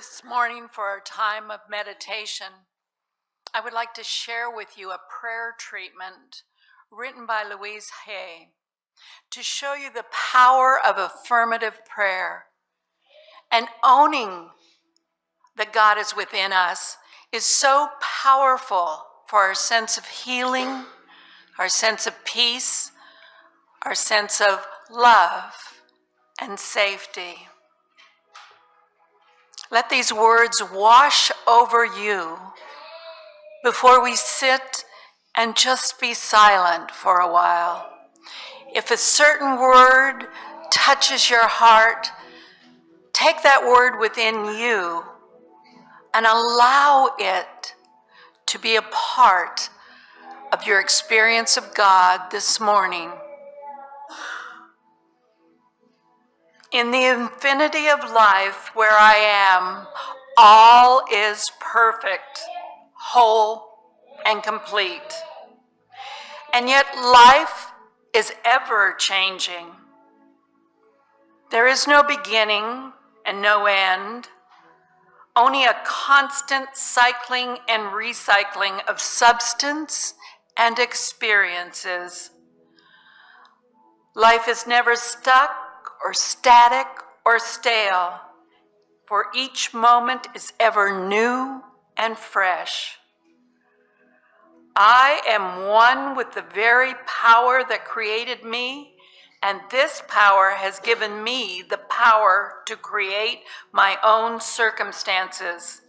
This morning, for our time of meditation, I would like to share with you a prayer treatment written by Louise Hay to show you the power of affirmative prayer. And owning that God is within us is so powerful for our sense of healing, our sense of peace, our sense of love and safety. Let these words wash over you before we sit and just be silent for a while. If a certain word touches your heart, take that word within you and allow it to be a part of your experience of God this morning. In the infinity of life where I am, all is perfect, whole, and complete. And yet life is ever changing. There is no beginning and no end, only a constant cycling and recycling of substance and experiences. Life is never stuck or static or stale, for each moment is ever new and fresh. I am one with the very power that created me, and this power has given me the power to create my own circumstances.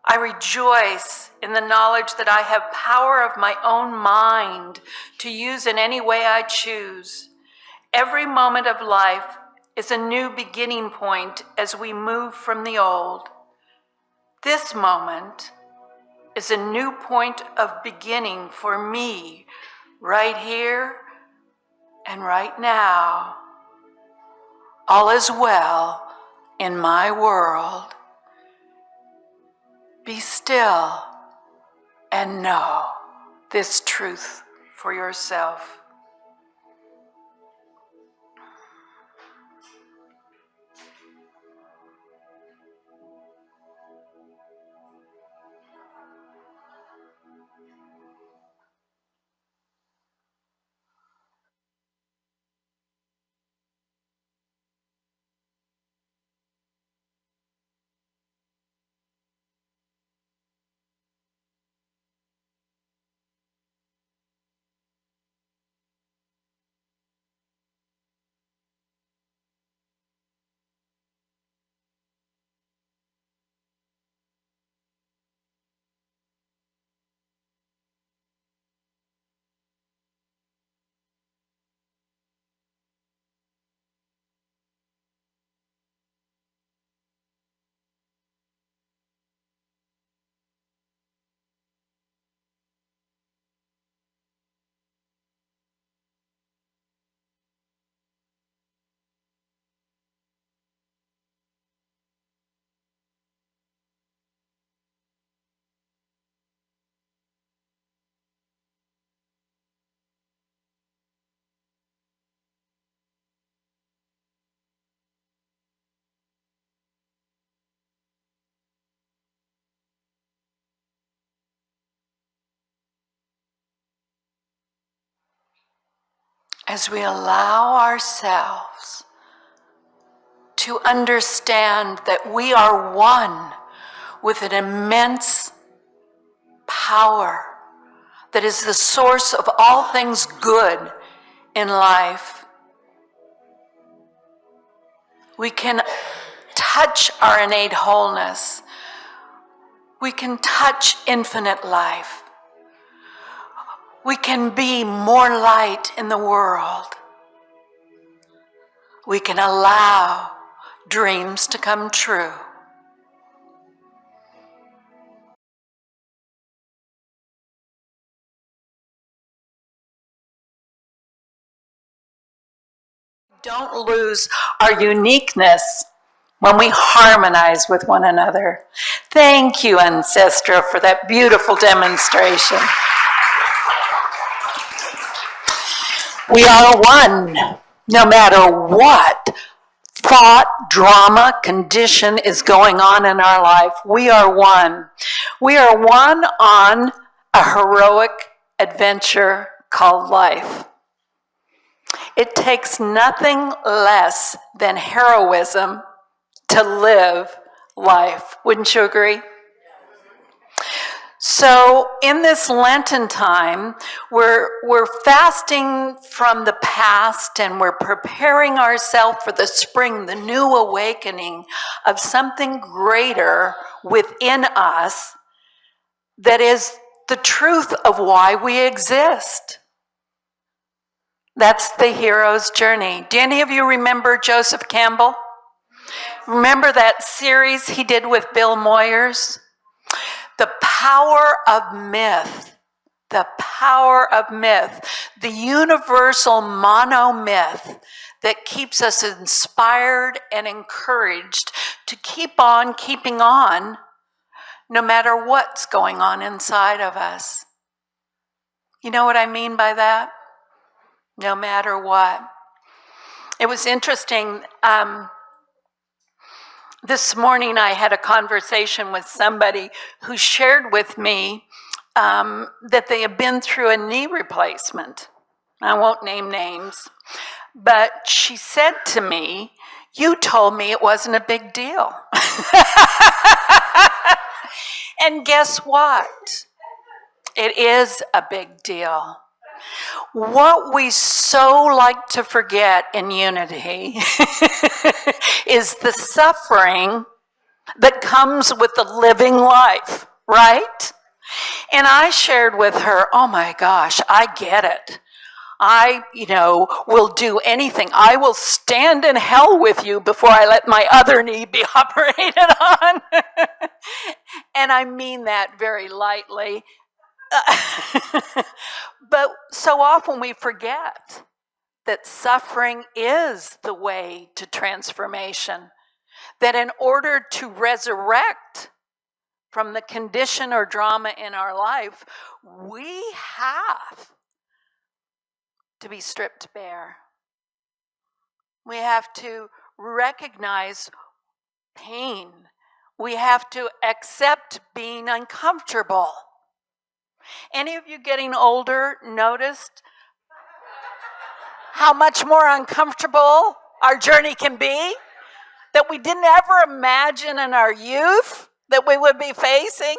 I rejoice in the knowledge that I have power of my own mind to use in any way I choose. Every moment of life is a new beginning point as we move from the old. This moment is a new point of beginning for me right here and right now. All is well in my world. Be still and know this truth for yourself. As we allow ourselves to understand that we are one with an immense power that is the source of all things good in life, we can touch our innate wholeness. We can touch infinite life. We can be more light in the world. We can allow dreams to come true. Don't lose our uniqueness when we harmonize with one another. Thank you, Ancestra, for that beautiful demonstration. We are one, no matter what thought, drama, condition is going on in our life, we are one. We are one on a heroic adventure called life. It takes nothing less than heroism to live life. Wouldn't you agree? So in this Lenten time, we're fasting from the past and we're preparing ourselves for the spring, the new awakening of something greater within us that is the truth of why we exist. That's the hero's journey. Do any of you remember Joseph Campbell? Remember that series he did with Bill Moyers? The power of myth, the power of myth, the universal monomyth that keeps us inspired and encouraged to keep on keeping on no matter what's going on inside of us. You know what I mean by that? No matter what. It was interesting. This morning I had a conversation with somebody who shared with me that they have been through a knee replacement. I won't name names, but she said to me, "You told me it wasn't a big deal." And guess what? It is a big deal. What we so like to forget in unity is the suffering that comes with the living life, right? And I shared with her, oh my gosh, I get it. I, will do anything. I will stand in hell with you before I let my other knee be operated on. And I mean that very lightly. But so often we forget that suffering is the way to transformation. That in order to resurrect from the condition or drama in our life, we have to be stripped bare. We have to recognize pain. We have to accept being uncomfortable. Any of you getting older noticed how much more uncomfortable our journey can be that we didn't ever imagine in our youth that we would be facing?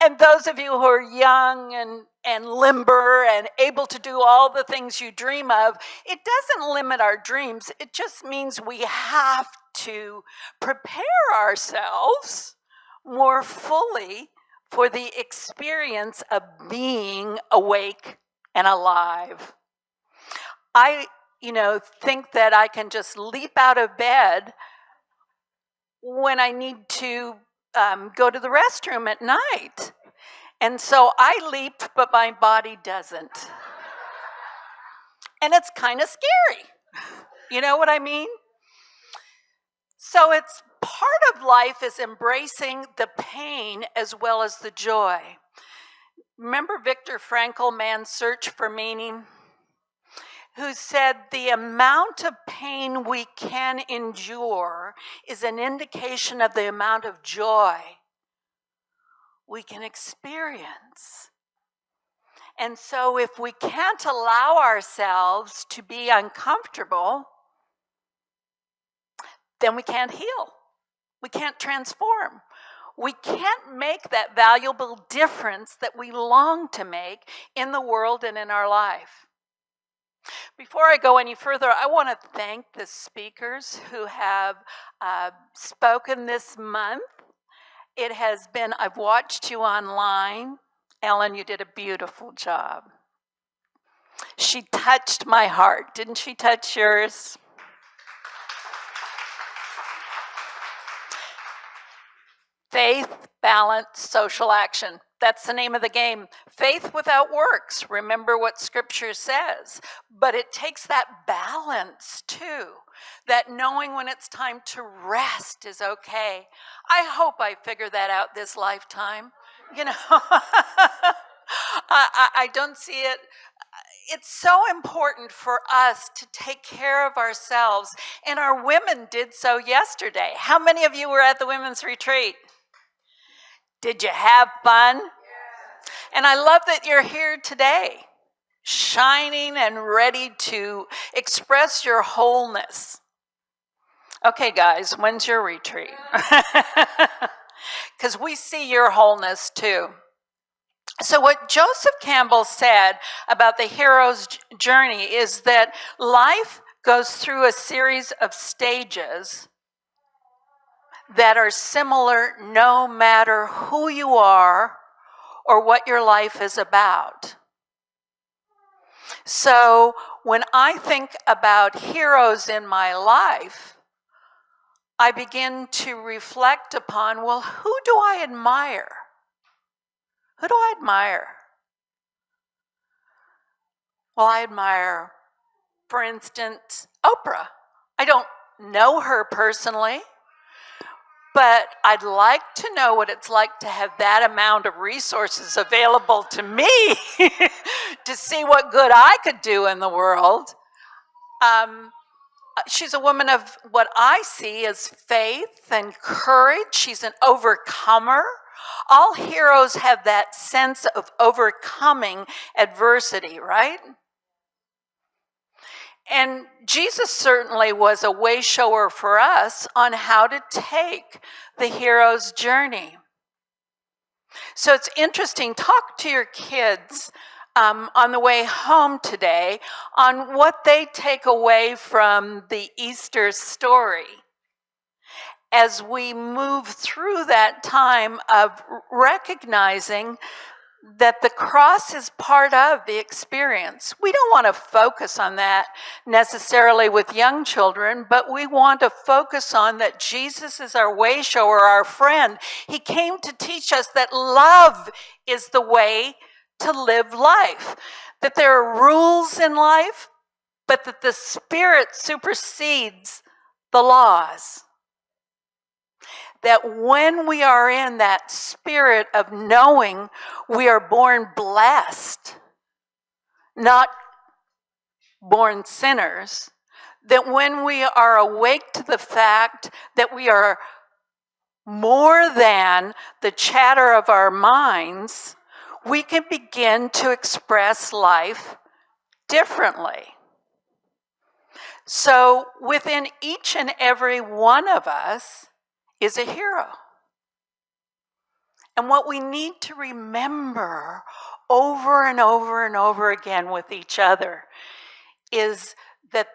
And those of you who are young and limber and able to do all the things you dream of, it doesn't limit our dreams. It just means we have to prepare ourselves more fully for the experience of being awake and alive. I, think that I can just leap out of bed when I need to go to the restroom at night. And so I leap, but my body doesn't. And it's kind of scary. You know what I mean? So it's part of life is embracing the pain as well as the joy. Remember Viktor Frankl, Man's Search for Meaning? Who said the amount of pain we can endure is an indication of the amount of joy we can experience. And so if we can't allow ourselves to be uncomfortable, then we can't heal. We can't transform. We can't make that valuable difference that we long to make in the world and in our life. Before I go any further, I want to thank the speakers who have spoken this month. It has been, I've watched you online. Ellen, you did a beautiful job. She touched my heart. Didn't she touch yours? Faith, balance, social action. That's the name of the game. Faith without works. Remember what Scripture says. But it takes that balance too. That knowing when it's time to rest is okay. I hope I figure that out this lifetime. I don't see it. it's so important for us to take care of ourselves, and our women did so yesterday. How many of you were at the women's retreat? Did you have fun? And I love that you're here today, shining and ready to express your wholeness. Okay, guys, when's your retreat? Because we see your wholeness too. So what Joseph Campbell said about the hero's journey is that life goes through a series of stages that are similar no matter who you are or what your life is about. So when I think about heroes in my life, I begin to reflect upon, well, who do I admire? Who do I admire? Well, I admire, for instance, Oprah. I don't know her personally, but I'd like to know what it's like to have that amount of resources available to me to see what good I could do in the world. She's a woman of what I see as faith and courage. She's an overcomer. All heroes have that sense of overcoming adversity, right? And Jesus certainly was a way shower for us on how to take the hero's journey. So it's interesting, talk to your kids on the way home today on what they take away from the Easter story as we move through that time of recognizing that the cross is part of the experience. We don't want to focus on that necessarily with young children, but we want to focus on that Jesus is our way shower, our friend. He came to teach us that love is the way to live life, that there are rules in life, but that the Spirit supersedes the laws. That when we are in that spirit of knowing we are born blessed, not born sinners, that when we are awake to the fact that we are more than the chatter of our minds, we can begin to express life differently. So within each and every one of us is a hero. And what we need to remember over and over and over again with each other is that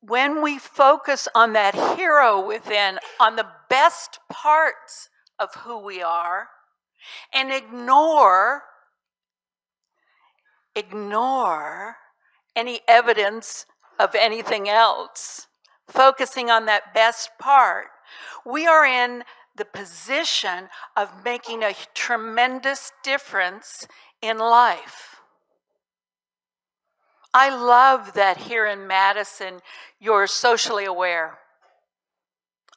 when we focus on that hero within, on the best parts of who we are, and ignore any evidence of anything else, focusing on that best part, we are in the position of making a tremendous difference in life. I love that here in Madison, you're socially aware.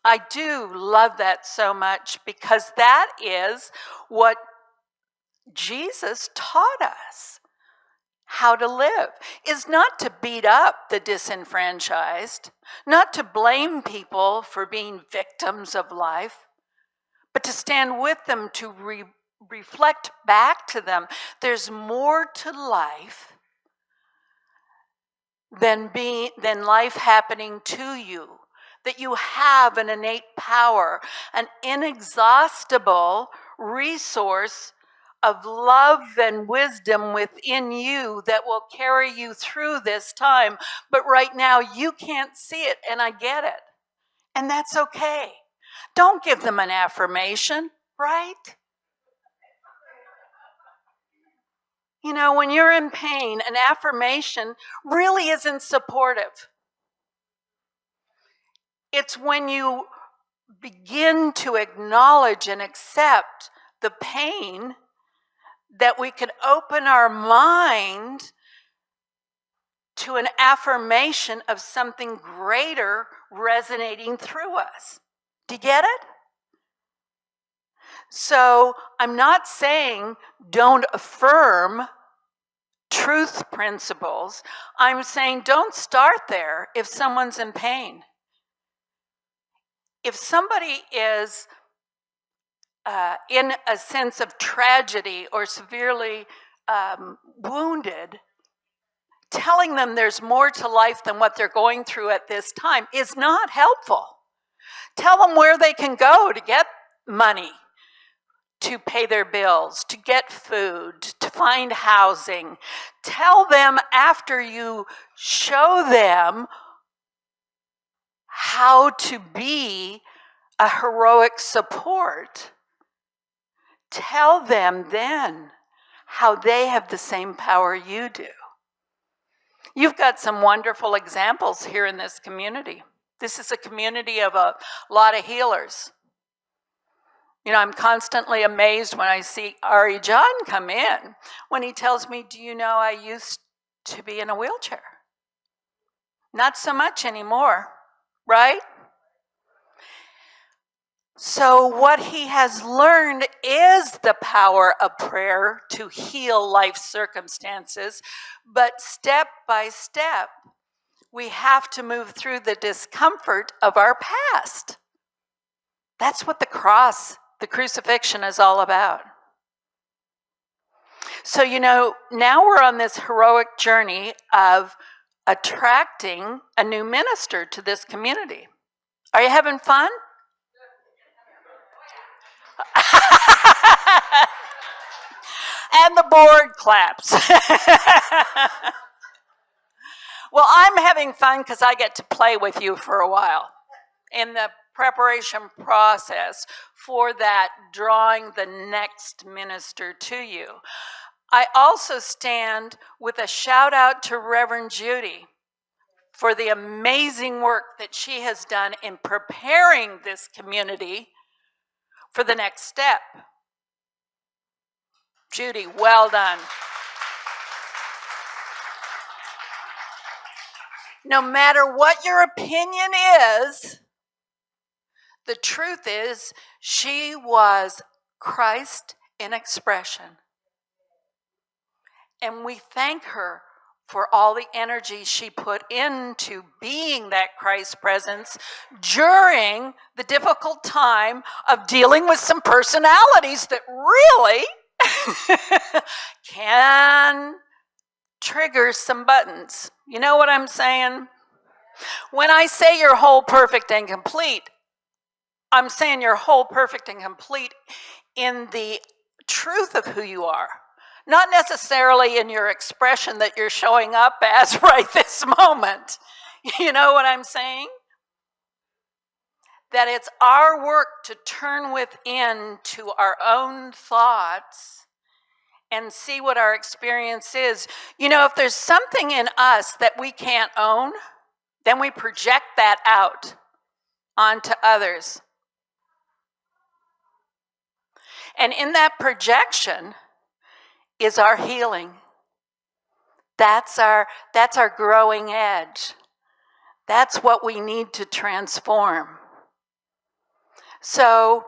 I do love that so much because that is what Jesus taught us how to live, is not to beat up the disenfranchised, not to blame people for being victims of life, but to stand with them, to reflect back to them. There's more to life than life happening to you, that you have an innate power, an inexhaustible resource of love and wisdom within you that will carry you through this time. But right now you can't see it, and I get it. And that's okay. Don't give them an affirmation, right? You know, when you're in pain, an affirmation really isn't supportive. It's when you begin to acknowledge and accept the pain that we can open our mind to an affirmation of something greater resonating through us. Do you get it? So I'm not saying don't affirm truth principles, I'm saying don't start there if someone's in pain. If somebody is in a sense of tragedy or severely wounded, telling them there's more to life than what they're going through at this time is not helpful. Tell them where they can go to get money, to pay their bills, to get food, to find housing. Tell them after you show them how to be a heroic support. Tell them then how they have the same power you do. You've got some wonderful examples here in this community. This is a community of a lot of healers. You know, I'm constantly amazed when I see Ari John come in, when he tells me, do you know I used to be in a wheelchair? Not so much anymore, right? So what he has learned is the power of prayer to heal life circumstances, but step by step, we have to move through the discomfort of our past. That's what the cross, the crucifixion is all about. So, you know, now we're on this heroic journey of attracting a new minister to this community. Are you having fun? And the board claps. Well, I'm having fun because I get to play with you for a while in the preparation process for that drawing the next minister to you. I also stand with a shout out to Reverend Judy for the amazing work that she has done in preparing this community for the next step. Judy, well done. No matter what your opinion is, the truth is she was Christ in expression. And we thank her for all the energy she put into being that Christ presence during the difficult time of dealing with some personalities that really can trigger some buttons. You know what I'm saying? When I say you're whole, perfect, and complete, I'm saying you're whole, perfect, and complete in the truth of who you are. Not necessarily in your expression that you're showing up as right this moment. You know what I'm saying? That it's our work to turn within to our own thoughts and see what our experience is. You know, if there's something in us that we can't own, then we project that out onto others. And in that projection is our healing. That's our growing edge. That's what we need to transform. So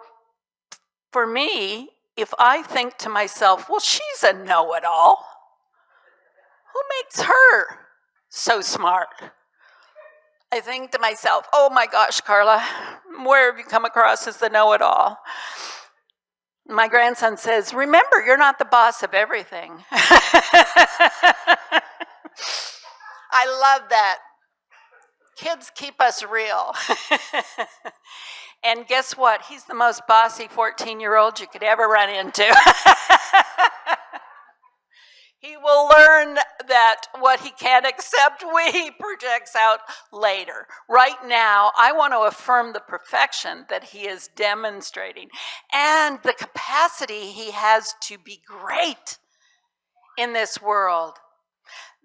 for me, if I think to myself, well, she's a know-it-all, who makes her so smart? I think to myself, oh my gosh, Carla, where have you come across as the know-it-all? My grandson says, remember, you're not the boss of everything. I love that. Kids keep us real. And guess what? He's the most bossy 14-year-old you could ever run into. He will learn that what he can't accept, he projects out later. Right now, I want to affirm the perfection that he is demonstrating and the capacity he has to be great in this world.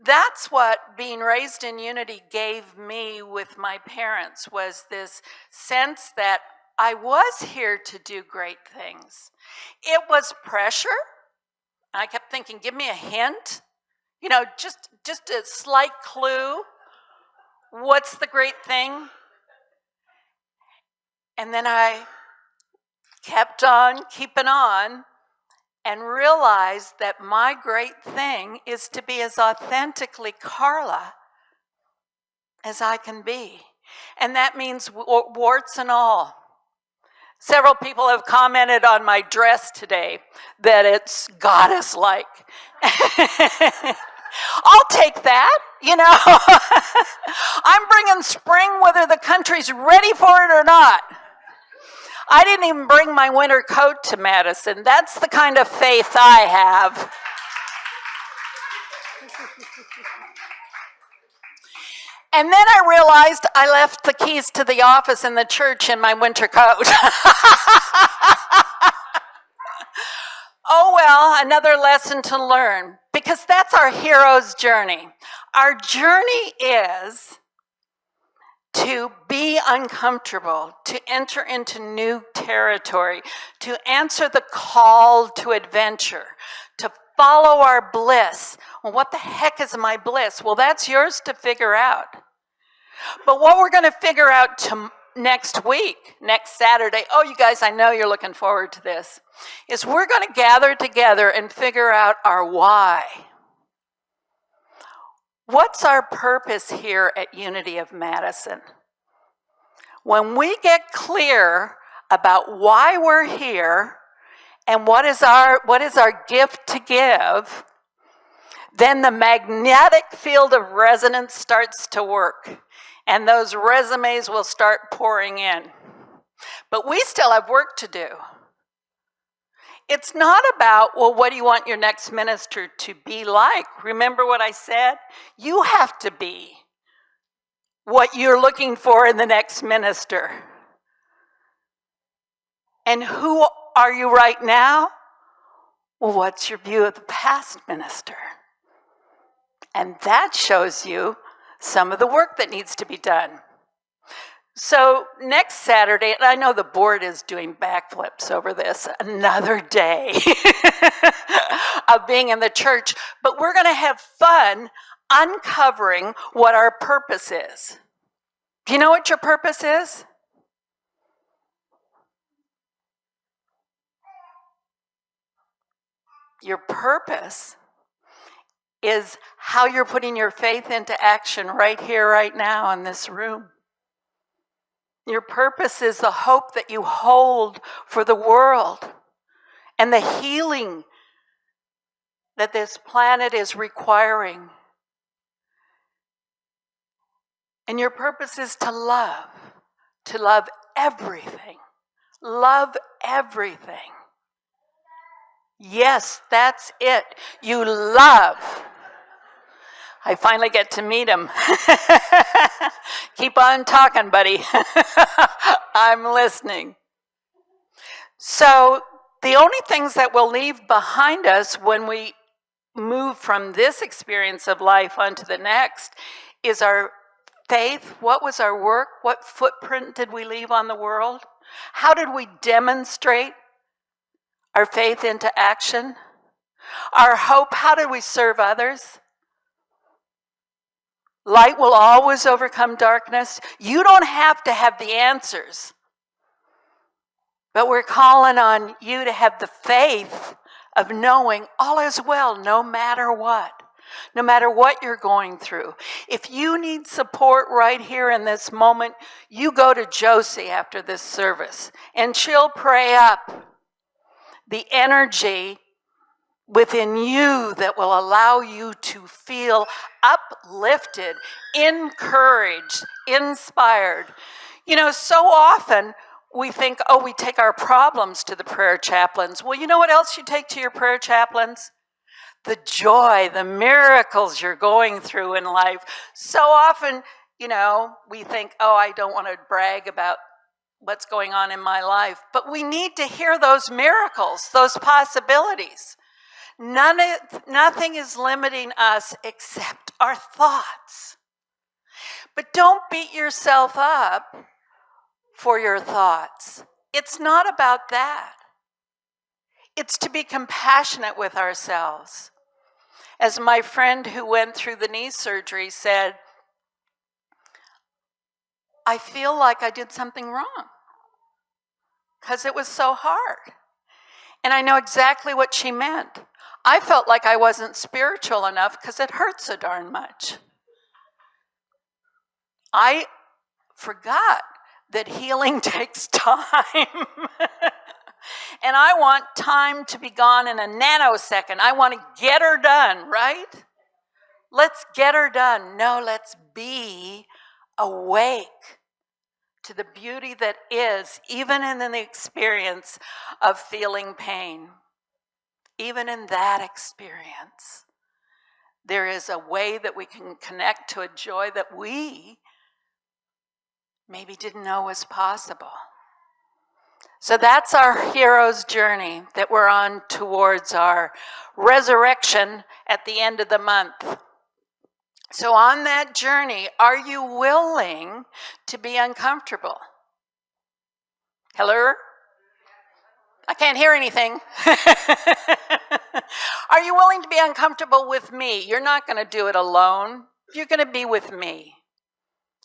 That's what being raised in unity gave me with my parents, was this sense that I was here to do great things. It was pressure. I kept thinking, give me a hint, you know, just a slight clue. What's the great thing? And then I kept on keeping on, and realize that my great thing is to be as authentically Carla as I can be. And that means warts and all. Several people have commented on my dress today that it's goddess-like. I'll take that, you know. I'm bringing spring whether the country's ready for it or not. I didn't even bring my winter coat to Madison. That's the kind of faith I have. And then I realized I left the keys to the office in the church in my winter coat. Oh well, another lesson to learn, because that's our hero's journey. Our journey is to be uncomfortable, to enter into new territory, to answer the call to adventure, to follow our bliss. Well, what the heck is my bliss? Well, that's yours to figure out. But what we're going to figure out next week, next Saturday, oh, you guys, I know you're looking forward to this, is we're going to gather together and figure out our why. What's our purpose here at Unity of Madison? When we get clear about why we're here and what is our gift to give, then the magnetic field of resonance starts to work, and those resumes will start pouring in. But we still have work to do. It's not about, well, what do you want your next minister to be like? Remember what I said? You have to be what you're looking for in the next minister. And who are you right now? Well, what's your view of the past minister? And that shows you some of the work that needs to be done. So next Saturday, and I know the board is doing backflips over this, another day of being in the church, but we're going to have fun uncovering what our purpose is. Do you know what your purpose is? Your purpose is how you're putting your faith into action right here, right now in this room. Your purpose is the hope that you hold for the world and the healing that this planet is requiring. And your purpose is to love everything. Love everything. Yes, that's it. You love. I finally get to meet him. Keep on talking, buddy. I'm listening. So the only things that we'll leave behind us when we move from this experience of life onto the next is our faith. What was our work? What footprint did we leave on the world? How did we demonstrate our faith into action? Our hope, how did we serve others? Light will always overcome darkness. You don't have to have the answers, but we're calling on you to have the faith of knowing all is well, no matter what you're going through. If you need support right here in this moment, you go to Josie after this service, and she'll pray up the energy within you that will allow you to feel uplifted, encouraged, inspired. You know, so often we think, oh, we take our problems to the prayer chaplains. Well, you know what else you take to your prayer chaplains? The joy, the miracles you're going through in life. So often, you know, we think, oh, I don't want to brag about what's going on in my life. But we need to hear those miracles, those possibilities. Nothing is limiting us except our thoughts. But don't beat yourself up for your thoughts. It's not about that. It's to be compassionate with ourselves. As my friend who went through the knee surgery said, I feel like I did something wrong because it was so hard. And I know exactly what she meant. I felt like I wasn't spiritual enough because it hurt so darn much. I forgot that healing takes time. And I want time to be gone in a nanosecond. I want to get her done, right? Let's get her done. No, let's be awake to the beauty that is, even in the experience of feeling pain. Even in that experience, there is a way that we can connect to a joy that we maybe didn't know was possible. So that's our hero's journey that we're on towards our resurrection at the end of the month. So on that journey, are you willing to be uncomfortable? Hello? I can't hear anything. Are you willing to be uncomfortable with me? You're not going to do it alone. You're going to be with me.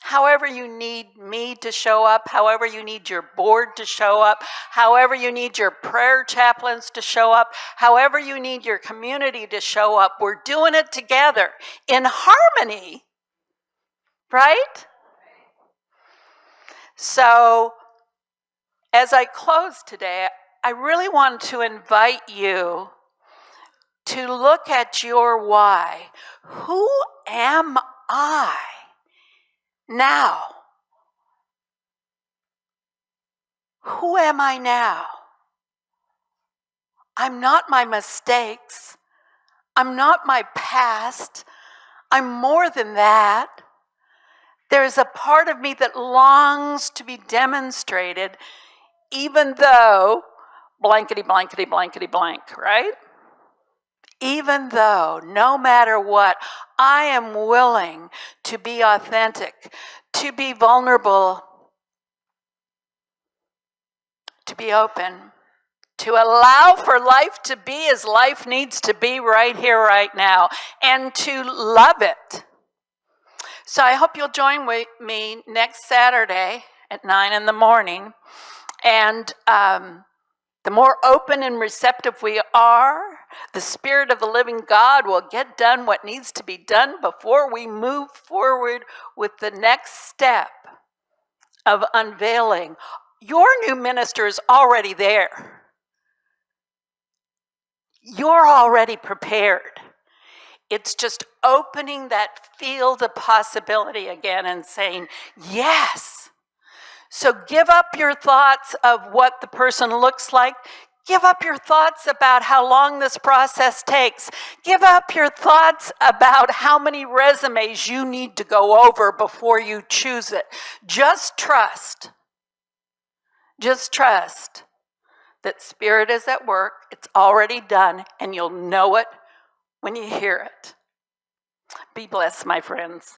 However you need me to show up, however you need your board to show up, however you need your prayer chaplains to show up, however you need your community to show up, we're doing it together in harmony, right? So, as I close today, I really want to invite you to look at your why. Who am I now? Who am I now? I'm not my mistakes. I'm not my past. I'm more than that. There's a part of me that longs to be demonstrated, even though blankety, blankety, blankety, blank, right? Even though, no matter what, I am willing to be authentic, to be vulnerable, to be open, to allow for life to be as life needs to be right here, right now, and to love it. So I hope you'll join with me next Saturday at 9 in the morning. And the more open and receptive we are, the Spirit of the living God will get done what needs to be done before we move forward with the next step of unveiling. Your new minister is already there. You're already prepared. It's just opening that field of possibility again and saying, yes. So give up your thoughts of what the person looks like. Give up your thoughts about how long this process takes. Give up your thoughts about how many resumes you need to go over before you choose it. Just trust. Just trust that Spirit is at work. It's already done, and you'll know it when you hear it. Be blessed, my friends.